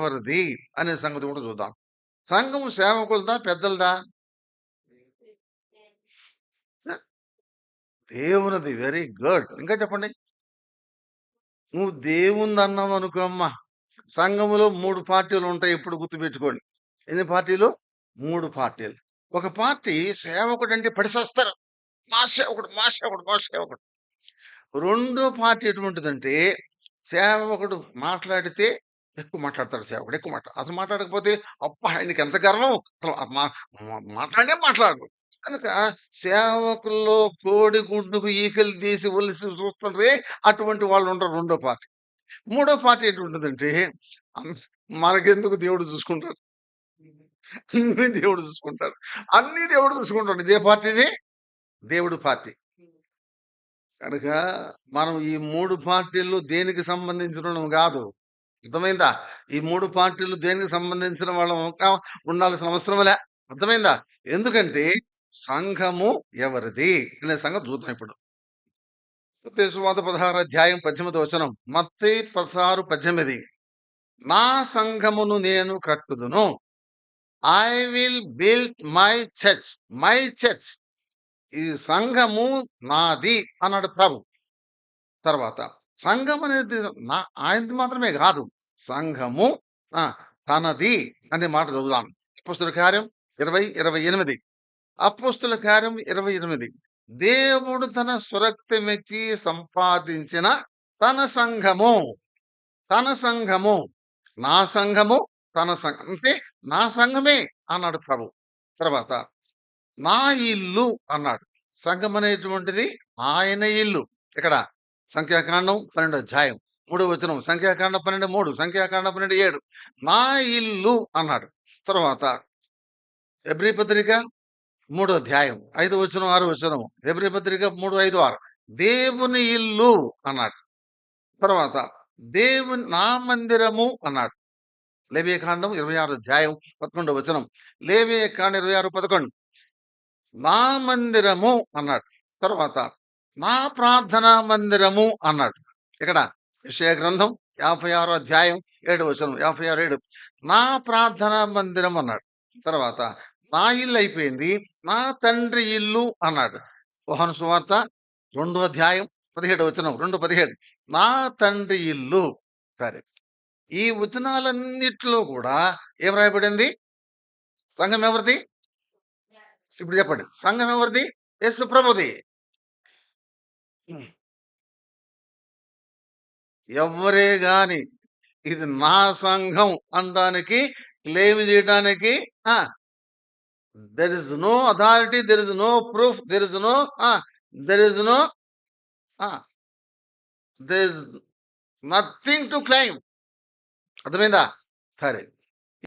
ఎవరిది అనే సంగతి కూడా చూద్దాం. సంఘం సేవకులదా, పెద్దలదా? దేవునిది. Very good. ఇంకా చెప్పండి. నువ్వు దేవుంది అన్నావు అనుకో అమ్మా, సంఘములో 3 పార్టీలు ఉంటాయి. ఇప్పుడు గుర్తుపెట్టుకోండి. ఎన్ని పార్టీలు? 3 పార్టీలు. ఒక పార్టీ సేవకుడు అంటే పడిసేస్తారు. మా సేవకుడు, మా సేవకుడు, మా సేవకుడు. రెండో పార్టీ ఎటువంటిదంటే, సేవకుడు మాట్లాడితే ఎక్కువ మాట్లాడతాడు సేవకుడు. ఎక్కువ అసలు మాట్లాడకపోతే అబ్బా! ఆయనకి ఎంత గర్వం. అసలు మాట్లాడే మాట్లాడరు. కనుక సేవకుల్లో కోడిగుడ్డుకు ఈకలు తీసి ఒలిసి చూస్తుండ్రే, అటువంటి వాళ్ళు ఉండరు రెండో పార్టీ. మూడో పార్టీ ఎటువంటిదంటే, అన్ మనకెందుకు దేవుడు చూసుకుంటాడు. అన్నీ దేవుడు చూసుకుంటాడు. అన్నీ దేవుడు చూసుకుంటాడు. ఇదే పార్టీది దేవుడు పార్టీ. కనుక మనం ఈ 3 పార్టీలు దేనికి సంబంధించినోళ్ళం గాదు. అర్థమైందా? ఈ 3 పార్టీలు దేనికి సంబంధించిన వాళ్ళం ఉండాల్సిన అవసరం లే. అర్థమైందా? ఎందుకంటే సంఘము ఎవరిది అనే సంగతి చూద్దాం ఇప్పుడు. మత్తయి సువార్త 16 అధ్యాయం 18 వచనం. మత్తయి 16, 18. నా సంఘమును నేను కట్టుదును. I will build my church. My church. ఈ సంఘము నాది అన్నాడు ప్రభు. తర్వాత సంఘం అనేది ఆయనది మాత్రమే కాదు, సంఘము ఆ, తనది అనే మాట చదువుదాం. అపోస్తుల కార్యం 20:28. అపోస్తుల కార్యం 20:28. దేవుడు తన స్వరక్తమెచ్చి సంపాదించిన తన సంఘము, తన సంఘము, నా సంఘము, తన సంఘం అంటే నా సంఘమే అన్నాడు ప్రభు. తర్వాత నా ఇల్లు అన్నాడు. సంఘం అనేటువంటిది ఆయన ఇల్లు. ఇక్కడ సంఖ్యాకాండం 12 అధ్యాయం 3వ వచనం, సంఖ్యాకాండం 12:3, సంఖ్యాకాండం 12:7. నా ఇల్లు అన్నాడు. తర్వాత హెబ్రీ పత్రిక 3వ అధ్యాయం 5వ వచనం, 6వ వచనం. హెబ్రీ పత్రిక 3:5-6. దేవుని ఇల్లు అన్నాడు. తర్వాత దేవుని నా మందిరము అన్నాడు. లేవియకాండం 26వ అధ్యాయం 11వ వచనం. లేవియకాండం 26:11. నా మందిరము అన్నాడు. తర్వాత నా ప్రార్థనా మందిరము అన్నాడు. ఇక్కడ యెషయా గ్రంథం 56వ అధ్యాయం 7వ వచనం, 56:7. నా ప్రార్థనా మందిరం అన్నాడు. తర్వాత నా ఇల్లు అయిపోయింది, నా తండ్రి ఇల్లు అన్నాడు. యోహాను సువార్త 2వ అధ్యాయం 17వ వచనం, 2:17. నా తండ్రి ఇల్లు. సరే, ఈ వచనాలన్నిట్లో కూడా ఏం రాయబడింది? సంఘం ఎవరిది? ఇప్పుడు చెప్పండి. సంఘం ఎవరిది? యేసు ప్రభుది. ఎవరే గాని ఇది నా సంఘం అనడానికి, క్లెయిమ్ చేయడానికి there is no authority, there is no proof, there is no there is no there is nothing to claim. అర్థమైందా? సరే,